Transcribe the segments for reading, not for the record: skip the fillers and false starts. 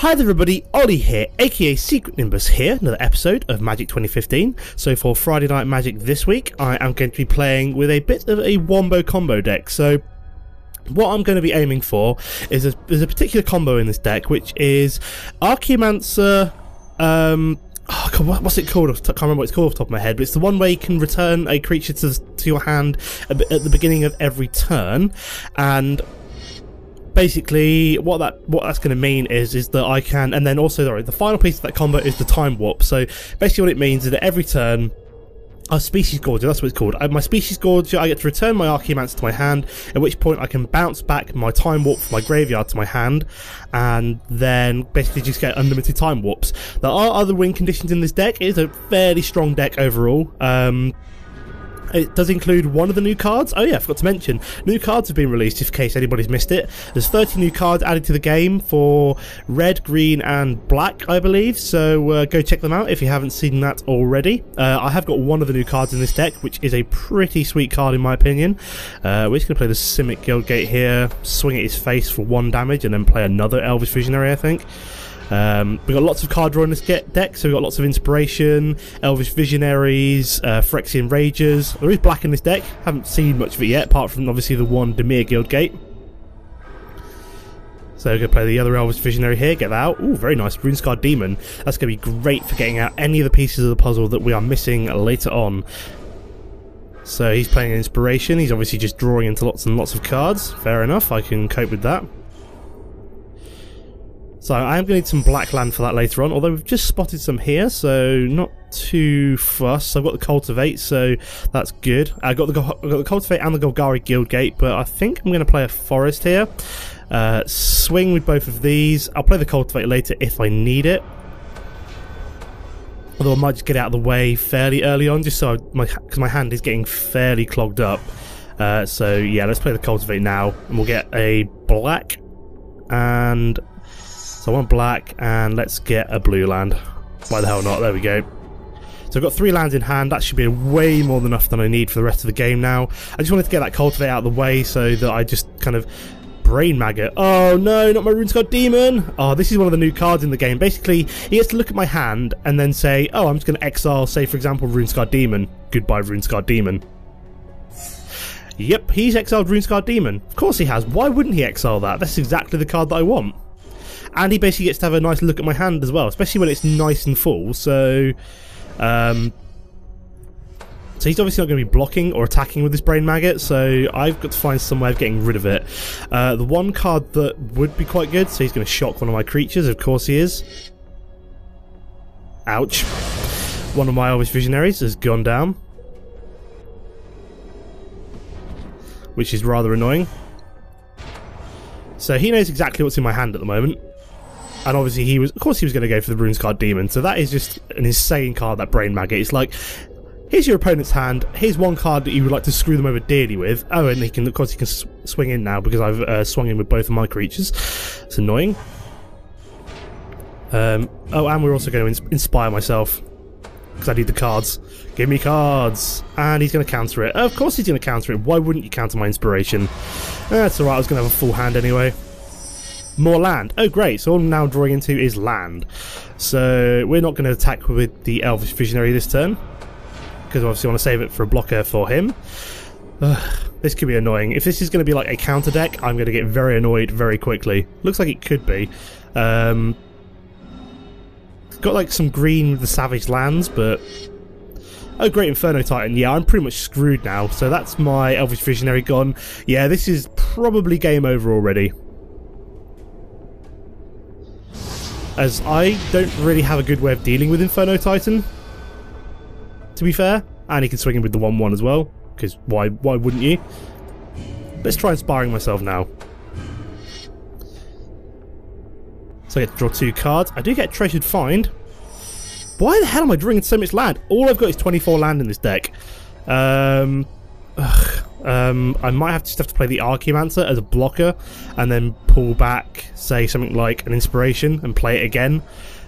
Hi there everybody, Ollie here, aka Secret Nimbus here, another episode of Magic 2015. So for Friday Night Magic this week, I am going to be playing with a bit of a Wombo combo deck. So what I'm going to be aiming for is there's a particular combo in this deck, which is Archaeomancer, oh God, what's it called? I can't remember what it's called off the top of my head, but it's the one where you can return a creature to your hand at the beginning of every turn. And basically what that's going to mean is that I can, and then also the final piece of that combo is the time warp. So basically what it means is that every turn, Species Gorger, that's what it's called. My Species Gorger, I get to return my Archaeomancer to my hand, at which point I can bounce back my time warp from my graveyard to my hand, and then basically just get unlimited time warps. There are other win conditions in this deck. It is a fairly strong deck overall. It does include one of the new cards. Oh yeah, I forgot to mention, new cards have been released, just in case anybody's missed it. There's 30 new cards added to the game for red, green and black, I believe, so go check them out if you haven't seen that already. I have got one of the new cards in this deck, which is a pretty sweet card in my opinion. We're just going to play the Simic Guildgate here, swing at his face for 1 damage, and then play another Elvish Visionary, I think. We've got lots of card draw in this deck, so we've got lots of Inspiration, Elvish Visionaries, Phyrexian Ragers. There is black in this deck, haven't seen much of it yet, apart from obviously the one Dimir Guildgate. So we're going to play the other Elvish Visionary here, get that out. Ooh, very nice, Runescarred Demon. That's going to be great for getting out any of the pieces of the puzzle that we are missing later on. So he's playing an Inspiration, he's obviously just drawing into lots and lots of cards. Fair enough, I can cope with that. So I am going to need some black land for that later on, although we've just spotted some here, so not too fussed. I've got the Cultivate, so that's good. I've got the Cultivate and the Golgari Guildgate, but I think I'm going to play a Forest here. Swing with both of these. I'll play the Cultivate later if I need it. Although I might just get it out of the way fairly early on, just so because my hand is getting fairly clogged up. So yeah, let's play the Cultivate now, and we'll get a black and... So I want black, and let's get a blue land. Why the hell not? There we go. So I've got 3 lands in hand. That should be way more than enough than I need for the rest of the game now. I just wanted to get that Cultivate out of the way so that I just kind of brain maggot. Oh no, not my Runescarred Demon! Oh, this is one of the new cards in the game. Basically, he gets to look at my hand and then say, oh, I'm just going to exile, say for example, Runescarred Demon. Goodbye, Runescarred Demon. Yep, he's exiled Runescarred Demon. Of course he has. Why wouldn't he exile that? That's exactly the card that I want. And he basically gets to have a nice look at my hand as well, especially when it's nice and full. So, so he's obviously not going to be blocking or attacking with this Brain Maggot, so I've got to find some way of getting rid of it. The one card that would be quite good, so he's going to shock one of my creatures, of course he is. Ouch. One of my Elvish Visionaries has gone down, which is rather annoying. So he knows exactly what's in my hand at the moment. And obviously of course he was going to go for the Runescarred Demon, so that is just an insane card, that Brain Maggot. It's like, here's your opponent's hand, here's one card that you would like to screw them over dearly with. Oh, and of course he can swing in now because I've swung in with both of my creatures. It's annoying. Oh, and we're also going to inspire myself, because I need the cards. Give me cards! And he's going to counter it. Of course he's going to counter it, why wouldn't you counter my Inspiration? That's alright, I was going to have a full hand anyway. More land. Oh great, so all I'm now drawing into is land. So we're not going to attack with the Elvish Visionary this turn, because obviously I want to save it for a blocker for him. This could be annoying. If this is going to be like a counter deck, I'm going to get very annoyed very quickly. Looks like it could be. It's got like some green with the Savage lands, but... Oh great, Inferno Titan. Yeah, I'm pretty much screwed now. So that's my Elvish Visionary gone. Yeah, this is probably game over already, as I don't really have a good way of dealing with Inferno Titan, to be fair. And he can swing in with the 1/1 as well, because why wouldn't you? Let's try inspiring myself now. So I get to draw 2 cards. I do get Treasured Find. Why the hell am I drawing so much land? All I've got is 24 land in this deck. I might just have to play the Archaeomancer as a blocker, and then pull back, say something like an Inspiration, and play it again.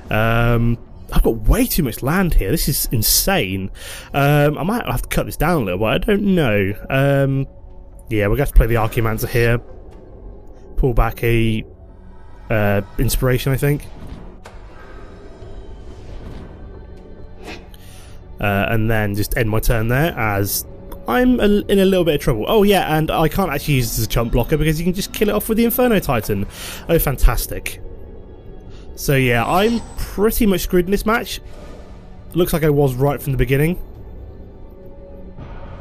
I've got way too much land here. This is insane. I might have to cut this down a little bit. I don't know. Yeah, we're going to have to play the Archaeomancer here. Pull back a Inspiration, I think. and then just end my turn there, as I'm in a little bit of trouble. Oh yeah, and I can't actually use this as a chump blocker because you can just kill it off with the Inferno Titan. Oh, fantastic. So yeah, I'm pretty much screwed in this match. Looks like I was right from the beginning.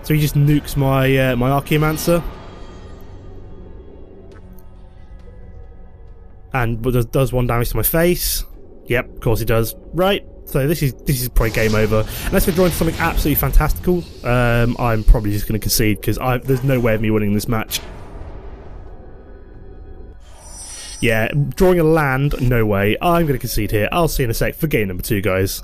So he just nukes my my Archaeomancer. And does 1 damage to my face. Yep, of course he does. Right, so this is probably game over. Unless we're drawing something absolutely fantastical, I'm probably just going to concede because there's no way of me winning this match. Yeah, drawing a land, no way. I'm going to concede here. I'll see you in a sec for game number 2, guys.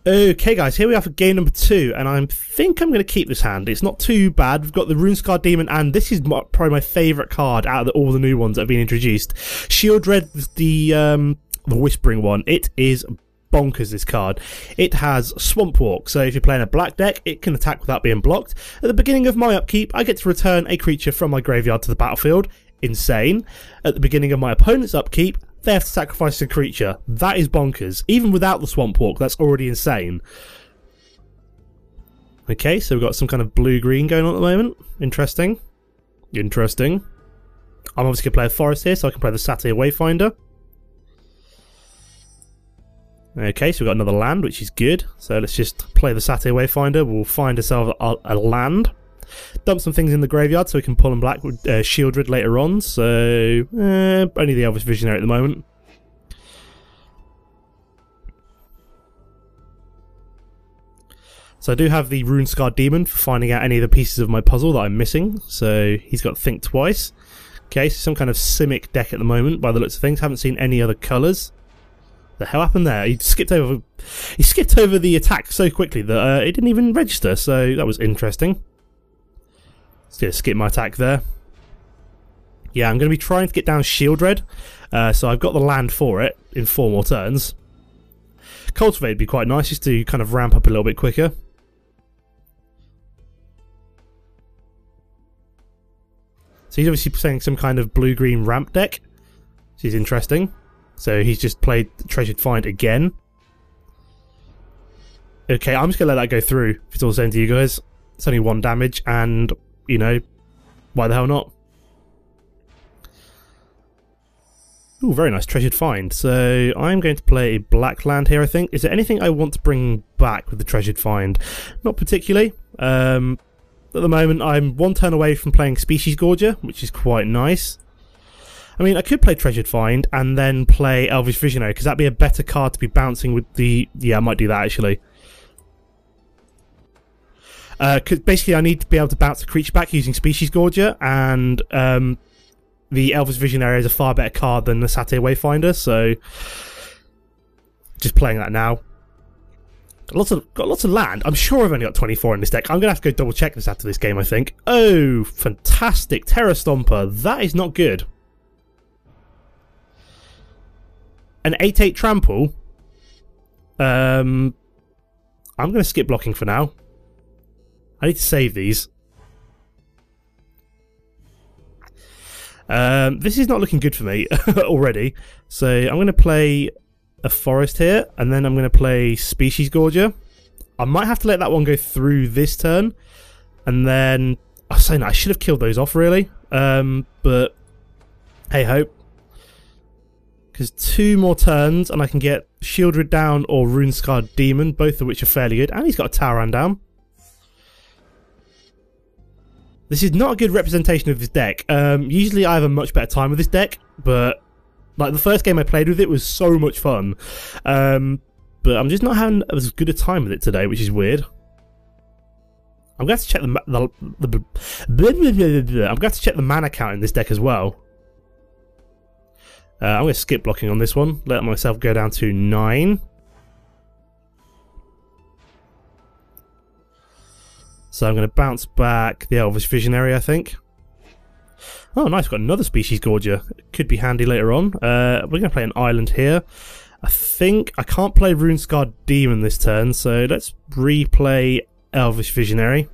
Okay, guys, here we are for game number 2, and I think I'm going to keep this hand. It's not too bad. We've got the Runescarred Demon, and this is probably my favourite card out of all the new ones that have been introduced. Shieldred, the Whispering one. It is bonkers, this card. It has Swamp Walk, so if you're playing a black deck, it can attack without being blocked. At the beginning of my upkeep, I get to return a creature from my graveyard to the battlefield. Insane. At the beginning of my opponent's upkeep, they have to sacrifice a creature. That is bonkers. Even without the Swamp Walk, that's already insane. Okay, so we've got some kind of blue-green going on at the moment. Interesting. Interesting. I'm obviously going to play a forest here, so I can play the Satyr Wayfinder. Okay, so we've got another land, which is good. So let's just play the Satyr Wayfinder. We'll find ourselves a land. Dump some things in the graveyard so we can pull them back with Shieldred later on. So, only the Elvish Visionary at the moment. So I do have the Runescarred Demon for finding out any of the pieces of my puzzle that I'm missing. So he's got Think Twice. Okay, so some kind of Simic deck at the moment by the looks of things. Haven't seen any other colours. The hell happened there? He skipped over the attack so quickly that it didn't even register, so that was interesting. Just gonna skip my attack there. Yeah, I'm going to be trying to get down Shieldred, so I've got the land for it in 4 more turns. Cultivate would be quite nice just to kind of ramp up a little bit quicker. So he's obviously playing some kind of blue-green ramp deck, which is interesting. So he's just played Treasured Find again. Okay, I'm just going to let that go through, if it's all the same to you guys. It's only 1 damage, and, you know, why the hell not? Ooh, very nice, Treasured Find. So I'm going to play a black land here, I think. Is there anything I want to bring back with the Treasured Find? Not particularly. At the moment, I'm 1 turn away from playing Species Gorger, which is quite nice. I mean, I could play Treasured Find and then play Elvish Visionary, because that'd be a better card to be bouncing with the... Yeah, I might do that, actually. Because basically I need to be able to bounce the creature back using Species Gorger, and the Elvish Visionary is a far better card than the Satyr Wayfinder, so just playing that now. Got lots of land. I'm sure I've only got 24 in this deck. I'm going to have to go double check this after this game, I think. Oh, fantastic. Terror Stomper. That is not good. An 8/8 trample. I'm going to skip blocking for now. I need to save these. This is not looking good for me already. So I'm going to play a forest here, and then I'm going to play Species Gorger. I might have to let that one go through this turn, and then I was saying I should have killed those off really, but hey ho. Because 2 more turns, and I can get Shieldred down or Runescarred Demon, both of which are fairly good, and he's got a Tauran down. This is not a good representation of this deck. Usually I have a much better time with this deck, but like the first game I played with it was so much fun. But I'm just not having as good a time with it today, which is weird. I'm going to have to check I'm going to have to check the mana count in this deck as well. I'm going to skip blocking on this one, let myself go down to 9. So I'm going to bounce back the Elvish Visionary, I think. Oh, nice, got another Species Gorger. Could be handy later on. We're going to play an island here. I think I can't play Runescarred Demon this turn, so let's replay Elvish Visionary.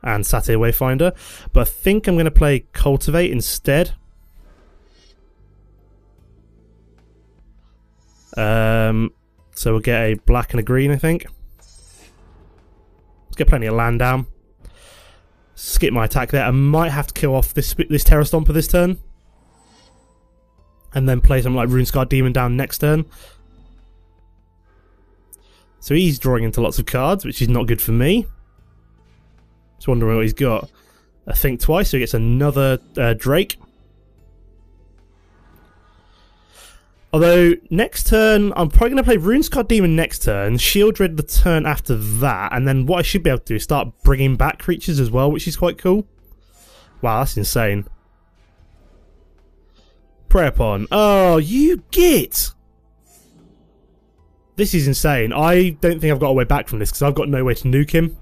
And Satyr Wayfinder. But I think I'm going to play Cultivate instead. So we'll get a black and a green, I think. Let's get plenty of land down. Skip my attack there. I might have to kill off this Terror Stomper this turn. And then play something like Runescarred Demon down next turn. So he's drawing into lots of cards, which is not good for me. Just wondering what he's got. I think twice, so he gets another Drake. Although, next turn, I'm probably going to play Runescarred Demon next turn, Shieldred the turn after that, and then what I should be able to do is start bringing back creatures as well, which is quite cool. Wow, that's insane. Prey Upon. Oh, you git! This is insane. I don't think I've got a way back from this, because I've got no way to nuke him.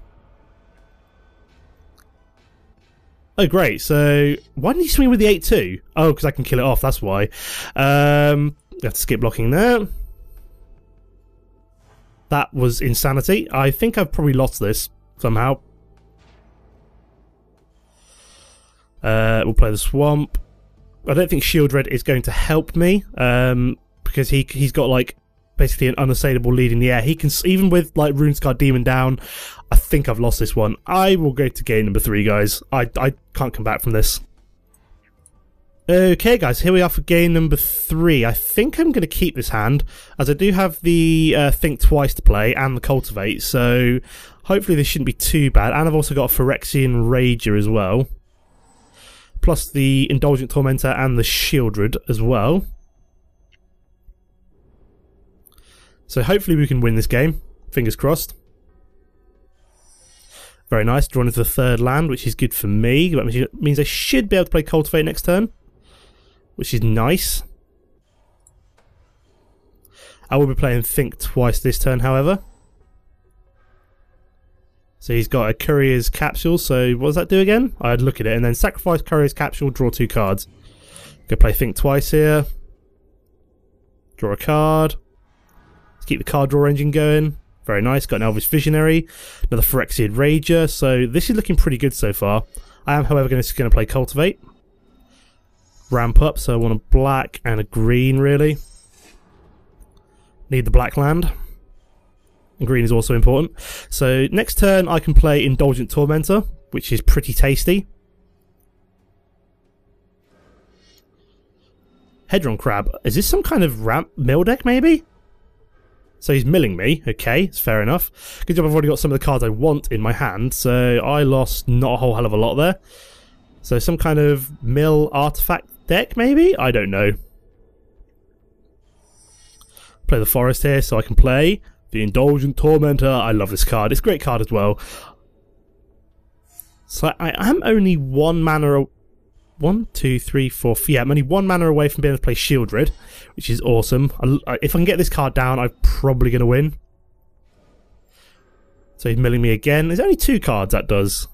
Oh, great. So, why didn't he swing with the 8-2? Oh, because I can kill it off, that's why. You have to skip blocking there. That was insanity. I think I've probably lost this somehow. We'll play the Swamp. I don't think Shieldred is going to help me, because he's got like basically an unassailable lead in the air. He can, even with like Runescarred Demon down, I think I've lost this one. I will go to game number 3, guys. I can't come back from this. Okay, guys, here we are for game number 3. I think I'm going to keep this hand, as I do have the Think Twice to play and the Cultivate, so hopefully this shouldn't be too bad. And I've also got a Phyrexian Rager as well, plus the Indulgent Tormentor and the Shieldred as well. So hopefully we can win this game. Fingers crossed. Very nice. Drawn into the 3rd land, which is good for me. That means I should be able to play Cultivate next turn, which is nice. I will be playing Think Twice this turn, however. So he's got a Courier's Capsule, so what does that do again? I'd look at it, and then sacrifice Courier's Capsule, draw 2 cards. Go play Think Twice here. Draw a card. Let's keep the card draw engine going. Very nice, got an Elvish Visionary. Another Phyrexian Rager, so this is looking pretty good so far. I am, however, going to play Cultivate. Ramp up, so I want a black and a green, really. Need the black land. And green is also important. So next turn I can play Indulgent Tormentor, which is pretty tasty. Hedron Crab. Is this some kind of ramp mill deck, maybe? So he's milling me. Okay, it's fair enough. Good job, I've already got some of the cards I want in my hand, so I lost not a whole hell of a lot there. So some kind of mill artifact deck, maybe? I don't know. Play the Forest here, so I can play the Indulgent Tormentor. I love this card. It's a great card as well. So I am only 1 mana... 1, 2, 3, 4... Yeah, I'm only 1 mana away from being able to play Shieldred, which is awesome. If I can get this card down, I'm probably going to win. So he's milling me again. There's only 2 cards that does.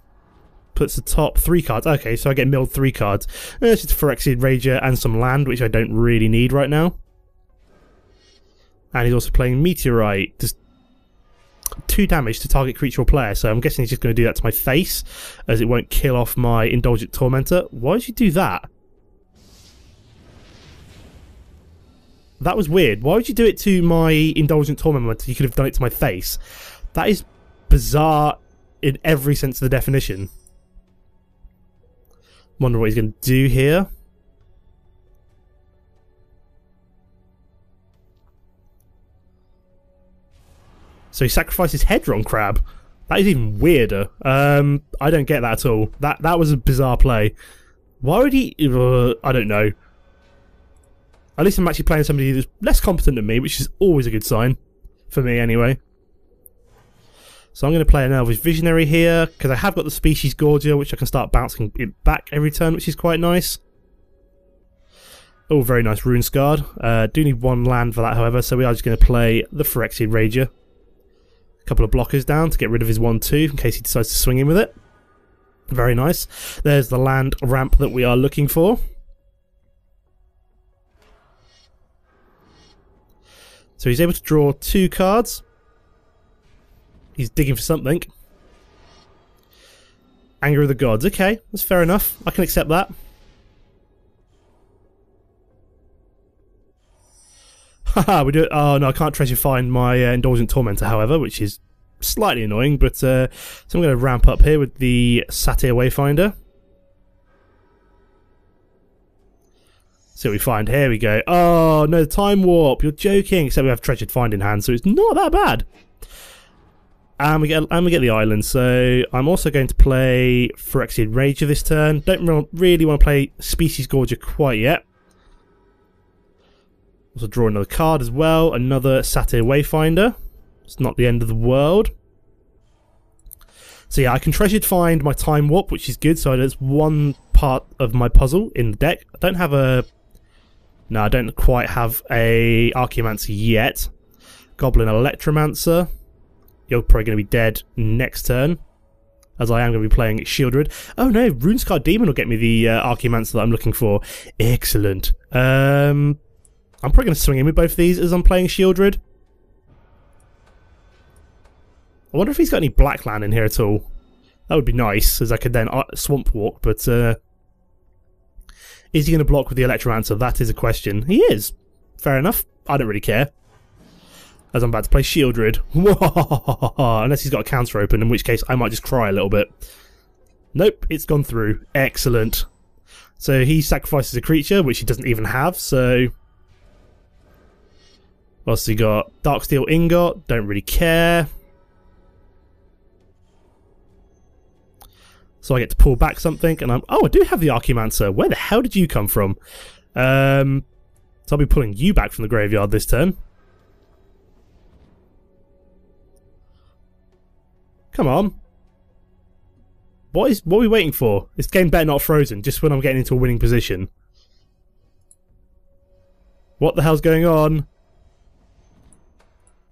Puts the top 3 cards. Okay, so I get milled 3 cards. It's just a Phyrexian Rager and some land, which I don't really need right now. And he's also playing Meteorite. Just 2 damage to target creature or player, so I'm guessing he's just going to do that to my face, as it won't kill off my Indulgent Tormentor. Why would you do that? That was weird. Why would you do it to my Indulgent Tormentor? You could have done it to my face. That is bizarre in every sense of the definition. Wonder what he's going to do here. So he sacrifices Hedron Crab. That is even weirder. I don't get that at all. That was a bizarre play. Why would he... I don't know. At least I'm actually playing somebody that's less competent than me, which is always a good sign. For me, anyway. So I'm going to play an Elvish Visionary here, because I have got the Species Gorgia, which I can start bouncing it back every turn, which is quite nice. Oh, very nice Runescarred. Do need 1 land for that, however, so we are just going to play the Phyrexian Rager. Couple of blockers down to get rid of his 1-2 in case he decides to swing in with it. Very nice. There's the land ramp that we are looking for. So he's able to draw 2 cards. He's digging for something. Anger of the Gods. Okay, that's fair enough. I can accept that. Haha, we do it. Oh no, I can't treasure find my Indulgent Tormentor, however, which is slightly annoying, but so I'm going to ramp up here with the Satyr Wayfinder. See what we find. Here we go. Oh no, Time Warp. You're joking. Except we have Treasured Find in hand, so it's not that bad. And we get the island. So I'm also going to play Phyrexian Rager this turn. Don't really want to play Species Gorger quite yet. Also draw another card as well. Another Satyr Wayfinder. It's not the end of the world. So yeah, I can Treasured Find my Time Warp, which is good. So there's one part of my puzzle in the deck. I don't have a... No, I don't quite have a Archaeomancer yet. Goblin Electromancer. You're probably going to be dead next turn, as I am going to be playing Shieldred. Oh no, Runescar Demon will get me the Archaeomancer that I'm looking for. Excellent. I'm probably going to swing in with both of these as I'm playing Shieldred. I wonder if he's got any black land in here at all. That would be nice, as I could then Swamp Walk, but is he going to block with the Electromancer? That is a question. He is. Fair enough. I don't really care. As I'm about to play Shieldred. Unless he's got a counter open, in which case I might just cry a little bit. Nope, it's gone through. Excellent. So he sacrifices a creature, which he doesn't even have, so... What else has he got? Darksteel Ingot, don't really care. So I get to pull back something, and oh, I do have the Archaeomancer. Where the hell did you come from? So I'll be pulling you back from the graveyard this turn. Come on. What are we waiting for? This game better not frozen, just when I'm getting into a winning position. What the hell's going on?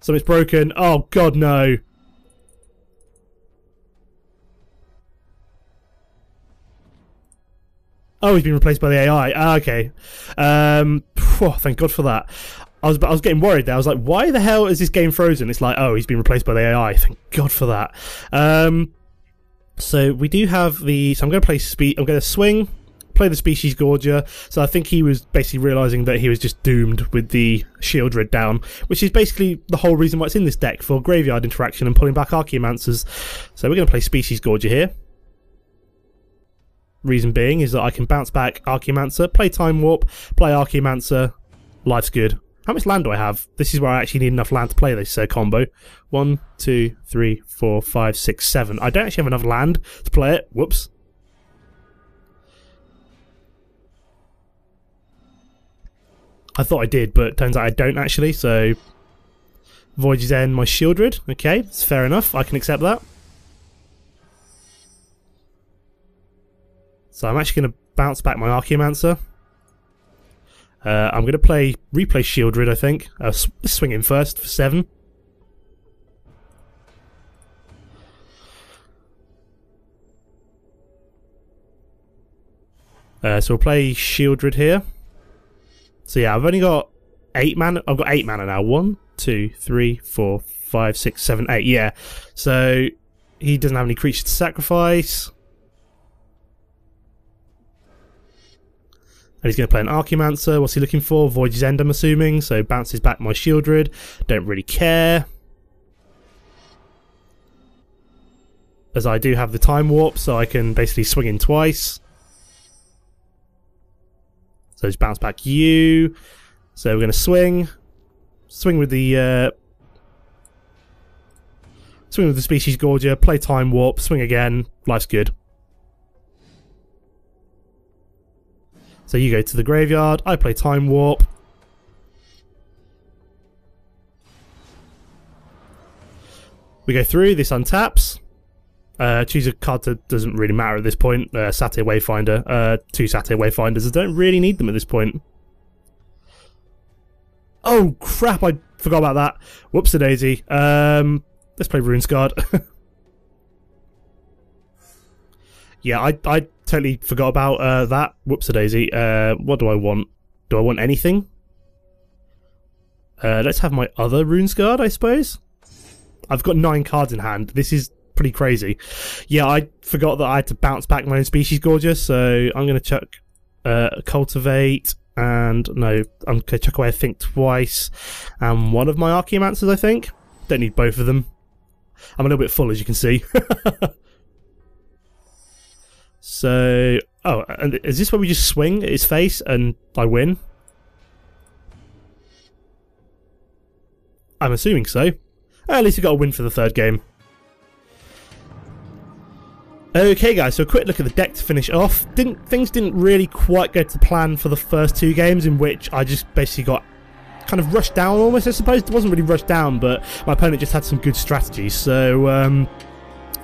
Something's broken. Oh god, no. Oh, he's been replaced by the AI. Ah, okay. Thank God for that. I was getting worried there. I was like, why the hell is this game frozen? It's like, oh, he's been replaced by the AI. Thank God for that. So we do have the... So I'm going to play I'm going to swing, play the Species Gorger. So I think he was basically realising that he was just doomed with the Shieldred down, which is basically the whole reason why it's in this deck, for graveyard interaction and pulling back Archaeomancers. So we're going to play Species Gorger here. Reason being is that I can bounce back Archaeomancer, play Time Warp, play Archaeomancer. Life's good. How much land do I have? This is where I actually need enough land to play this combo. 1, 2, 3, 4, 5, 6, 7. I don't actually have enough land to play it. Whoops. I thought I did, but it turns out I don't actually, so... Voyage's End, my Shieldred. Okay, it's fair enough. I can accept that. So I'm actually going to bounce back my Archaeomancer. I'm going to replay Shieldred, I think. Swing in first for 7. So we'll play Shieldred here. So yeah, I've only got 8 mana. I've got 8 mana now. 1, 2, 3, 4, 5, 6, 7, 8. Yeah. So he doesn't have any creatures to sacrifice. And he's going to play an Archaeomancer. What's he looking for? Voyage's End, I'm assuming. So bounces back my Shieldred. Don't really care. As I do have the Time Warp, so I can basically swing in twice. So just bounce back you. So we're going to swing. Swing with the Species Gorger. Play Time Warp. Swing again. Life's good. So you go to the graveyard, I play Time Warp. We go through, this untaps. Choose a card that doesn't really matter at this point. Satyr Wayfinder. 2 Satyr Wayfinders. I don't really need them at this point. Oh crap, I forgot about that. Whoops-a-daisy. Let's play Runescarred. Yeah, I totally forgot about that. Whoops-a-daisy. What do I want? Do I want anything? Let's have my other Runescarred, I suppose. I've got 9 cards in hand. This is pretty crazy. Yeah, I forgot that I had to bounce back my own Species Gorger, so I'm going to chuck Cultivate, and no, I'm going to chuck away I think twice, and one of my Archaeomancers I think. Don't need both of them. I'm a little bit full as you can see. So, oh, and is this where we just swing at his face and I win? I'm assuming so. At least we got a win for the third game. Okay guys, so a quick look at the deck to finish off. Things didn't really quite go to plan for the first two games, in which I just basically got kind of rushed down almost, I suppose. It wasn't really rushed down, but my opponent just had some good strategies. So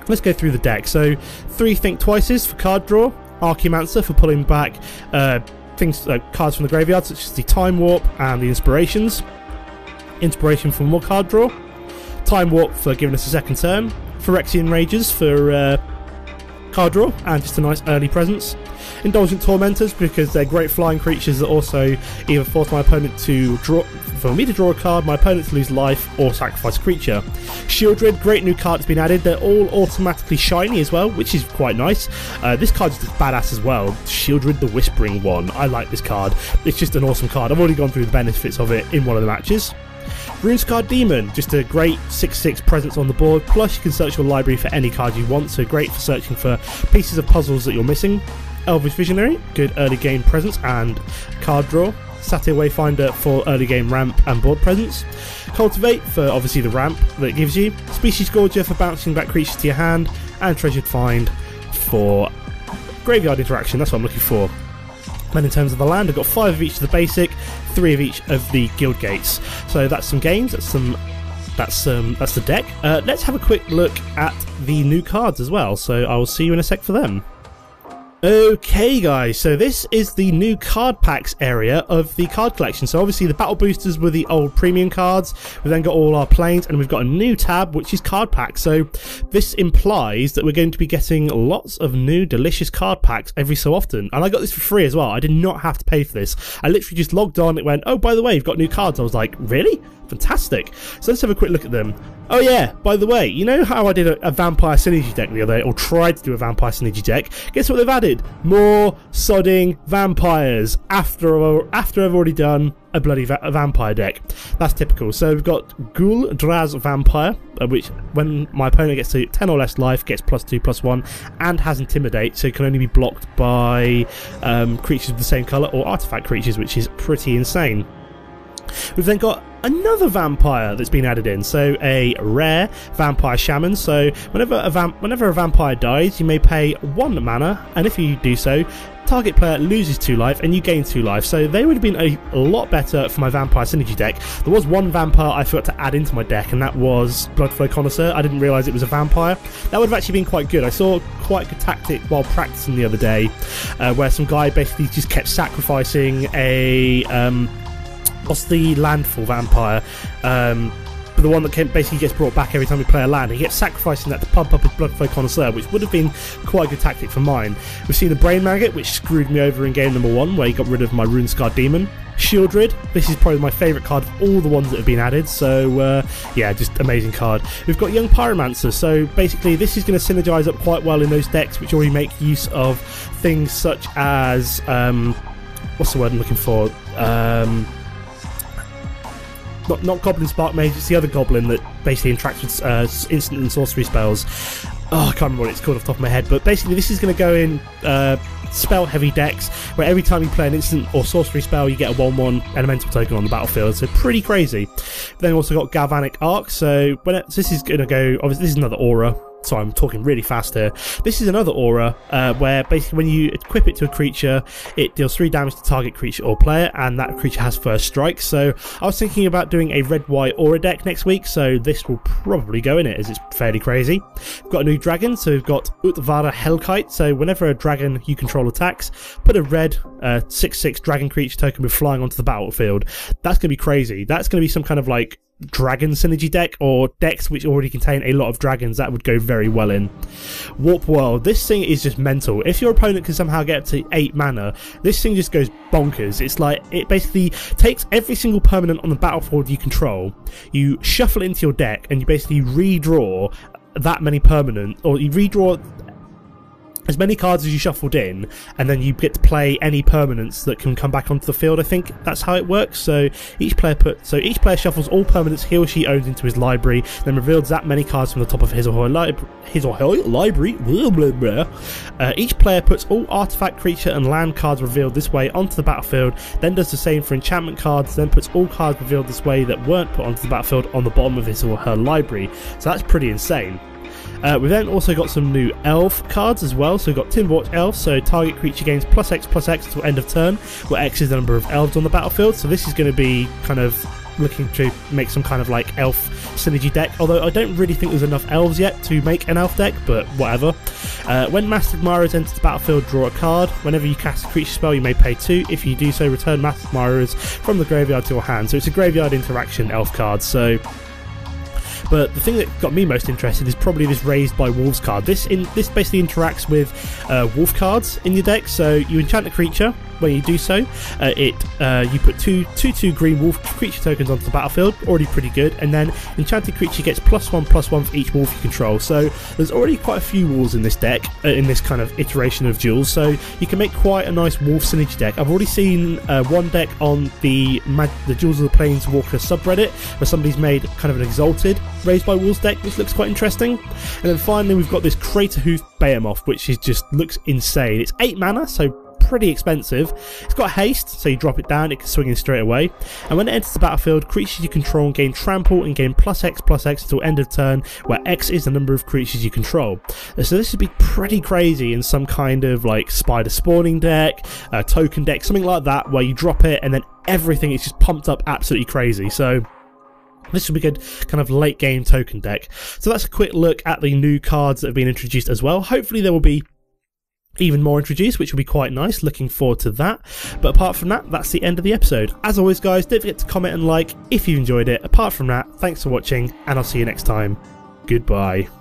let's go through the deck. So 3 Think Twices for card draw, Archaeomancer for pulling back cards from the graveyard, such as the Time Warp and the Inspirations. Inspiration for more card draw. Time Warp for giving us a second turn. Phyrexian Rages for card draw and just a nice early presence. Indulgent Tormentors because they're great flying creatures that also either force my opponent to draw, for me to draw a card, my opponent to lose life, or sacrifice a creature. Shieldred, great new card that's been added. They're all automatically shiny as well, which is quite nice. This card's just badass as well. Shieldred the Whispering one. I like this card. It's just an awesome card. I've already gone through the benefits of it in one of the matches. Runescarred Demon, just a great 6/6 presence on the board, plus you can search your library for any card you want, so great for searching for pieces of puzzles that you're missing. Elvish Visionary, good early game presence and card draw. Satyr Wayfinder for early game ramp and board presence. Cultivate for obviously the ramp that it gives you. Species Gorger for bouncing back creatures to your hand, and Treasured Find for graveyard interaction. That's what I'm looking for. And in terms of the land, I've got 5 of each of the basic, 3 of each of the guild gates. So that's some games. That's the deck. Let's have a quick look at the new cards as well. So I will see you in a sec for them. Okay guys, so this is the new card packs area of the card collection. So obviously the battle boosters were the old premium cards. We've then got all our planes, and we've got a new tab which is card packs. So this implies that we're going to be getting lots of new delicious card packs every so often. And I got this for free as well. I did not have to pay for this. I literally just logged on, it went, oh by the way, you've got new cards. I was like, really? Fantastic. So let's have a quick look at them. Oh yeah, by the way, you know how I did a Vampire Synergy deck the other day, or tried to do a Vampire Synergy deck? Guess what they've added? More sodding vampires after I've already done a bloody vampire deck. That's typical. So we've got Ghoul Draz Vampire, which when my opponent gets to 10 or less life, gets +2/+1, and has Intimidate, so it can only be blocked by creatures of the same colour or artifact creatures, which is pretty insane. We've then got another vampire that's been added in, so a rare Vampire Shaman. So whenever a vampire dies, you may pay 1 mana, and if you do so, target player loses 2 life and you gain 2 life. So they would have been a lot better for my Vampire Synergy deck. There was one vampire I forgot to add into my deck, and that was Bloodflow Connoisseur. I didn't realise it was a vampire. That would have actually been quite good. I saw quite a good tactic while practicing the other day, where some guy basically just kept sacrificing a what's the landfall vampire? But the one that basically gets brought back every time we play a land. He gets sacrificing that to pump up his Bloodflow Connoisseur, which would have been quite a good tactic for mine. We've seen the Brain Maggot, which screwed me over in game number 1, where he got rid of my Runescarred Demon. Shieldred, this is probably my favourite card of all the ones that have been added, so yeah, just amazing card. We've got Young Pyromancer, so basically this is going to synergise up quite well in those decks which already make use of things such as, what's the word I'm looking for? Not Goblin Spark Mage, it's the other Goblin that basically interacts with instant and sorcery spells. Oh, I can't remember what it's called off the top of my head, but basically this is going to go in spell heavy decks, where every time you play an instant or sorcery spell you get a 1/1 elemental token on the battlefield, so pretty crazy. Then we've also got Galvanic Arc, so this is going to go, obviously this is another aura. Sorry, I'm talking really fast here. This is another aura where basically when you equip it to a creature, it deals 3 damage to target creature or player, and that creature has first strike. So I was thinking about doing a red-white aura deck next week, so this will probably go in it, as it's fairly crazy. We've got a new dragon, so we've got Utvara Hellkite, so whenever a dragon you control attacks, put a red 6/6 dragon creature token with flying onto the battlefield. That's going to be crazy. That's going to be some kind of like dragon synergy deck, or decks which already contain a lot of dragons. That would go very well in. Warp World, this thing is just mental. If your opponent can somehow get up to 8 mana, this thing just goes bonkers. It's like, it basically takes every single permanent on the battlefield you control, you shuffle it into your deck, and you basically redraw that many permanent, or you redraw as many cards as you shuffled in, and then you get to play any permanents that can come back onto the field. I think that's how it works. So each player shuffles all permanents he or she owns into his library, then reveals that many cards from the top of his or her library. Blah, blah, blah. Each player puts all artifact, creature, and land cards revealed this way onto the battlefield, then does the same for enchantment cards, then puts all cards revealed this way that weren't put onto the battlefield on the bottom of his or her library. So that's pretty insane. We've then also got some new elf cards as well. So we've got Timberwatch Elf, so target creature gains +X/+X until end of turn, where X is the number of elves on the battlefield. So this is going to be kind of looking to make some kind of like elf synergy deck, although I don't really think there's enough elves yet to make an elf deck, but whatever. When Master Admirers enters the battlefield, draw a card. Whenever you cast a creature spell, you may pay 2. If you do so, return Master Admirers from the graveyard to your hand. So it's a graveyard interaction elf card. But the thing that got me most interested is probably this Raised by Wolves card. This basically interacts with wolf cards in your deck. So you enchant a creature. When you do so, you put two green wolf creature tokens onto the battlefield, already pretty good, and then enchanted creature gets +1/+1 for each wolf you control. So there's already quite a few wolves in this deck, in this kind of iteration of duels, so you can make quite a nice wolf synergy deck. I've already seen one deck on the Duels of the Planeswalker subreddit where somebody's made kind of an exalted Raised by Wolves deck, which looks quite interesting. And then finally we've got this Crater Hoof Behemoth, which looks insane. It's 8 mana, so pretty expensive. It's got haste, so you drop it down, it can swing in straight away. And when it enters the battlefield, creatures you control gain trample and gain +X/+X until end of turn, where X is the number of creatures you control. So this would be pretty crazy in some kind of like spider spawning deck, token deck, something like that, where you drop it and then everything is just pumped up absolutely crazy. So this would be a good kind of late game token deck. So that's a quick look at the new cards that have been introduced as well. Hopefully there will be even more introduced, which will be quite nice. Looking forward to that. But apart from that, that's the end of the episode. As always, guys, don't forget to comment and like if you enjoyed it. Apart from that, thanks for watching, and I'll see you next time. Goodbye.